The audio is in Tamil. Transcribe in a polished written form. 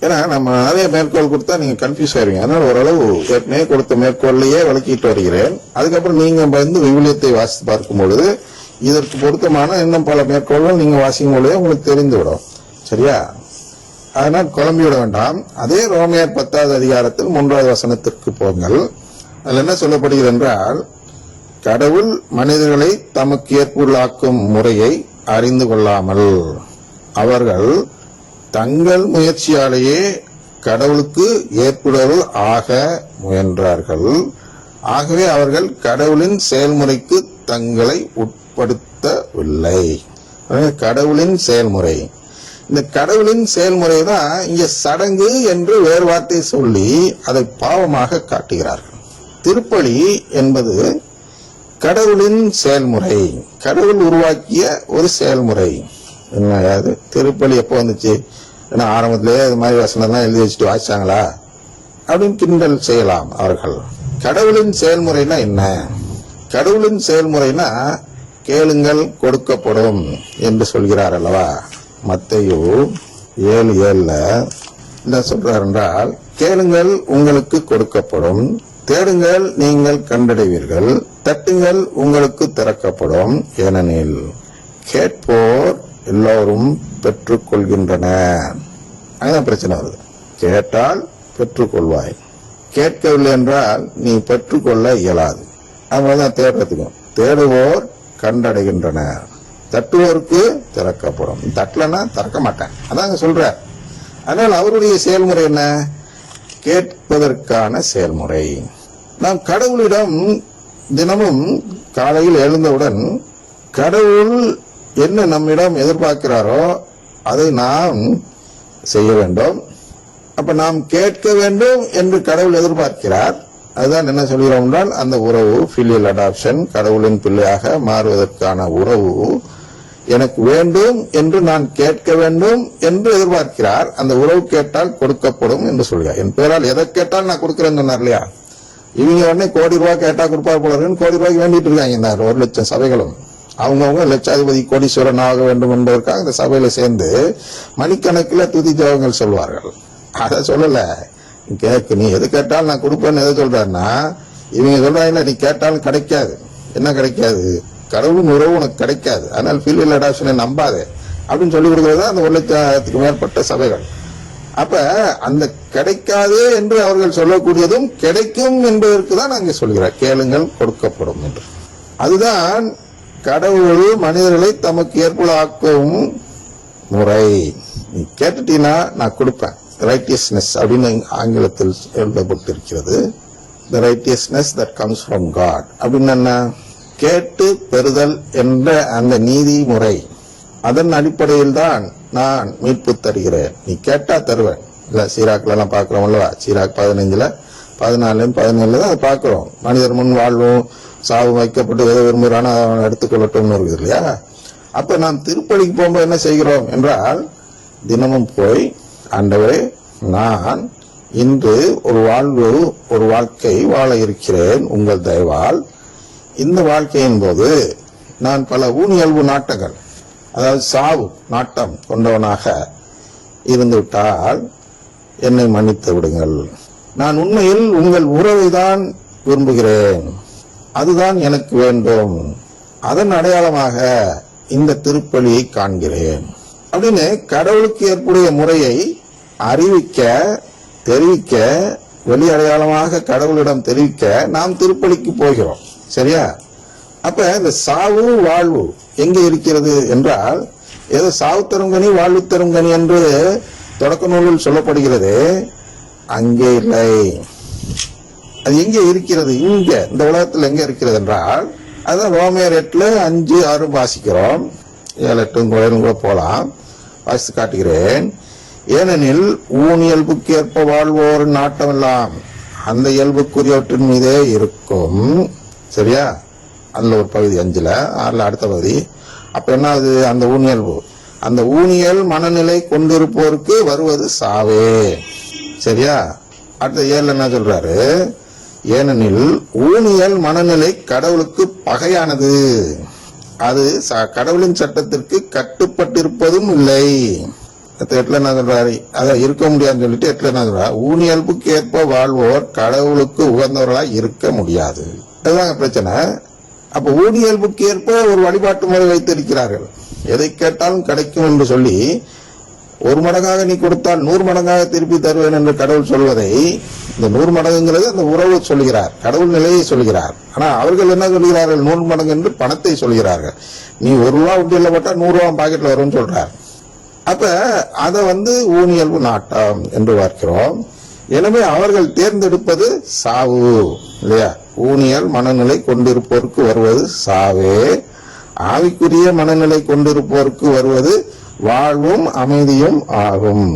ஏன்னா நம்ம நிறைய மேற்கோள் கொடுத்தா நீங்க கன்ஃபியூஸ் ஆயிருவீங்க. அதனால ஓரளவு ஏற்கனவே கொடுத்த மேற்கோள்லயே விளக்கிட்டு வருகிறேன். அதுக்கப்புறம் நீங்க வந்து விவிலியத்தை வாசித்து பார்க்கும் பொழுது இதற்கு பொருத்தமான இன்னும் பல மேற்கோள்கள் நீங்க வாசிக்கும் பொழுதே உங்களுக்கு தெரிந்துவிடும். சரியா? அதனால் குழம்பிவிட வேண்டாம். அதே ரோமையர் 10வது அதிகாரத்தில் 3வது வசனத்திற்கு போங்கள். அதில் என்ன சொல்லப்படுகிறது என்றால், கடவுள் மனிதர்களை தமக்கு ஏற்புள்ளாக்கும் முறையை அறிந்து கொள்ளாமல் அவர்கள் தங்கள் முயற்சியாலேயே கடவுளுக்கு ஏற்புடையவர்கள் ஆக முயன்றார்கள். ஆகவே அவர்கள் கடவுளின் செயல்முறைக்கு தங்களை உட்படுத்தவில்லை. கடவுளின் செயல்முறை, இந்த கடவுளின் செயல்முறை தான் இங்க சடங்கு என்று வேறு வார்த்தை சொல்லி அதை பாவமாக காட்டுகிறார்கள். திருப்பலி என்பது கடவுளின் செயல்முறை, கடவுள் உருவாக்கிய ஒரு செயல்முறை. என்னது திருப்பலி எப்போ வந்துச்சு? ஏன்னா ஆரம்பத்திலேயே இது மாதிரி வசனம்லாம் எழுதி வச்சுட்டு வாசிச்சாங்களா அப்படின்னு கிண்டல் செய்யலாம் அவர்கள். கடவுளின் செயல்முறைனா என்ன? கடவுளின் செயல்முறைனா கேளுங்கள் கொடுக்கப்படும் என்று சொல்கிறார் அல்லவா? மத்தேயு 7:7 என்ன சொல்றார் என்றால், கேளுங்கள் உங்களுக்கு கொடுக்கப்படும், தேடுங்கள் நீங்கள் கண்டடைவீர்கள், தட்டுங்கள் உங்களுக்கு திறக்கப்படும். ஏனெனில் கேட்போர் எல்லோரும் பெற்றுக் கொள்கின்றனர். அதுதான் பிரச்சனை வருது. கேட்டால் பெற்றுக்கொள்வாய், கேட்கவில்லை என்றால் நீ பெற்றுக்கொள்ள இயலாது. அதுதான் தேடுறதுக்கும். தேடுவோர் கண்டடைகின்றனர், தட்டுவோருக்கு திறக்கப்படும். தட்டலன்னா திறக்க மாட்டேன், அதாங்க சொல்ற. அதனால் அவருடைய செயல்முறை என்ன? கேட்பதற்கான செயல்முறை. நாம் கடவுளிடம் தினமும் காலையில் எழுந்தவுடன் கடவுள் என்ன நம்மிடம் எதிர்பார்க்கிறாரோ அதை நாம் செய்ய வேண்டும். அப்ப நாம் கேட்க வேண்டும் என்று கடவுள் எதிர்பார்க்கிறார். அதுதான் என்ன சொல்கிறோம் என்றால், அந்த உறவு ஃபிலியல் அடாப்ஷன், கடவுளின் பிள்ளையாக மாறுவதற்கான உறவு எனக்கு வேண்டும் என்று நான் கேட்க வேண்டும் என்று எதிர்பார்க்கிறார். அந்த உறவு கேட்டால் கொடுக்கப்படும் என்று சொல்கிறார். என் பேரால் எதை கேட்டால் நான் கொடுக்கிறேன்னு சொன்னார் இல்லையா? இவங்க உடனே கோடி ரூபாய் கேட்டா கொடுப்பார் போல கோடி ரூபாய்க்கு வேண்டிட்டு இருக்காங்க. இந்த 1,00,000 சபைகளும் அவங்கவுங்க லட்சாதிபதி கோடீஸ்வரன் ஆக வேண்டும் என்பதற்காக இந்த சபையில சேர்ந்து மணிக்கணக்கில் துதி ஜெபங்கள் சொல்வார்கள். அதை சொல்லல, கேட்கு, நீ எது கேட்டாலும் நான் கொடுப்பேன்னு எதை சொல்றாருன்னா, இவங்க சொல்றாங்க நீ கேட்டாலும் கிடைக்காது. என்ன கிடைக்காது? கடவுளின் உறவு உனக்கு கிடைக்காது. அதனால ஃபிலியல் அடாப்ஷனை நம்பாதே அப்படின்னு சொல்லி கொடுக்கறது அந்த 1,00,000க்கு மேற்பட்ட சபைகள். அப்ப அந்த கிடைக்காது என்று அவர்கள் சொல்லக்கூடியதும் கிடைக்கும் என்பதற்கு தான் நாங்க சொல்கிறோம், கேளுங்கள் கொடுக்கப்படும் என்று. அதுதான் கடவுள் மனிதர்களை தமக்கு ஏற்புள்ளாக்கும் முறை. நீ கேட்டுட்டீங்கன்னா நான் கொடுப்பேன். ரைட்டியஸ்னஸ் அப்படின்னு ஆங்கிலத்தில் எழுதப்பட்டிருக்கிறது. The righteousness that comes from God அப்படின்னு என்ன? கேட்டு பெறுதல் என்ற அந்த நீதி முறை, அதன் அடிப்படையில் தான் நான் மீட்பு தருகிறேன். நீ கேட்டா தருவேன். இல்ல சீராக்ல எல்லாம் பாக்குறோம் அல்லவா? சீராக் 15 14 17 தான் அதை பாக்குறோம். மனிதர் முன் வாழ்வும் சாவு வைக்கப்பட்டு எதை விரும்புகிறானோ அவன் எடுத்துக்கொள்ளட்டும்னு இருக்குது இல்லையா? அப்ப நாம் திருப்பலிக்கு போகும்போது என்ன செய்கிறோம் என்றால், தினமும் போய் ஆண்டவரே நான் இன்று ஒரு வாழ்க்கை வாழ இருக்கிறேன் உங்கள் தயவால். இந்த வாழ்க்கையின் போது நான் பல ஊனியல்பு நாட்டங்கள், அதாவது சாவு நாட்டம் கொண்டவனாக இருந்துவிட்டால் என்னை மன்னித்து விடுங்கள். நான் உண்மையில் உங்கள் உறவை தான் விரும்புகிறேன், அதுதான் எனக்கு வேண்டும். அதன் அடையாளமாக இந்த திருப்பலியை காண்கிறேன் அப்படின்னு கடவுளுக்கு ஏற்புடைய முறையை அறிவிக்க, தெரிவிக்க, வெளி அடையாளமாக கடவுளிடம் தெரிவிக்க நாம் திருப்பலிக்கு போகிறோம். சரியா? அப்ப இந்த சாவு வாழ்வு எங்க இருக்கிறது என்றால், ஏதோ சாவு தரும் கனி வாழ்வு தரும் கனி என்று தொடக்க நூலில் சொல்லப்படுகிறது. அங்கே இல்லை. அது எங்க இருக்கிறது? இங்க இந்த உலகத்தில் எங்க இருக்கிறது என்றால், அதான் ரோமையர் 8:5-6 வாசிக்கிறோம். 7-8 கூட போலாம், வாசித்து காட்டுகிறேன். ஏனெனில் ஊனியல்புக்கு ஏற்ப வாழ்வோர் நாட்டமெல்லாம் அந்த இயல்புக்குரியவற்றின் மீதே இருக்கும். சரியா? அதுல ஒரு பகுதி 5-6 அடுத்த பகுதி. அப்ப என்ன ஆகுது? அந்த ஊனியல்பு, அந்த ஊனியல் மனநிலை கொண்டிருப்போருக்கு வருவது சாவே. சரியா? அடுத்த 7 என்ன சொல்றாரு? ஏனெனில் ஊனியல் மனநிலை கடவுளுக்கு பகையானது, அது கடவுளின் சட்டத்திற்கு கட்டுப்பட்டிருப்பதும் இல்லை. எட்டுல என்ன சொல்றாரு, அதை இருக்க முடியாதுன்னு சொல்லிட்டு எட்டுல என்ன சொல்றாரு, ஊனியல்புக்கு ஏற்ப வாழ்வோர் கடவுளுக்கு உகந்தவர்களா இருக்க முடியாது. அதுதாங்க பிரச்சனை. அப்ப ஊனியல்புக்கு ஏற்ப ஒரு வழிபாட்டு முறை வைத்திருக்கிறார்கள். எதை கேட்டாலும் கிடைக்கும் என்று சொல்லி, 1 மடங்காக நீ கொடுத்தால் 100 மடங்காக திருப்பி தருவேன் என்று கடவுள் சொல்வதை, இந்த 100 மடங்குங்கிறது அந்த உறவு சொல்கிறார், கடவுள் நிலையை சொல்கிறார். ஆனா அவர்கள் என்ன சொல்கிறார்கள், 100 மடங்கு என்று பணத்தை சொல்கிறார்கள். நீ 1 ரூபா உண்டியல்ல போட்டா 100 ரூபா பாக்கெட்ல வரும்னு சொல்றார். அப்ப அதை ஊனியல்பு நாட்டம் என்று பார்க்கிறோம். எனவே அவர்கள் தேர்ந்தெடுப்பது சாவு இல்லையா? ஊனியல் மனநிலை கொண்டிருப்போருக்கு வருவது சாவே, ஆவிக்குரிய மனநிலை கொண்டிருப்போருக்கு வருவது வாழ்வும் அமைதியும் ஆகும்.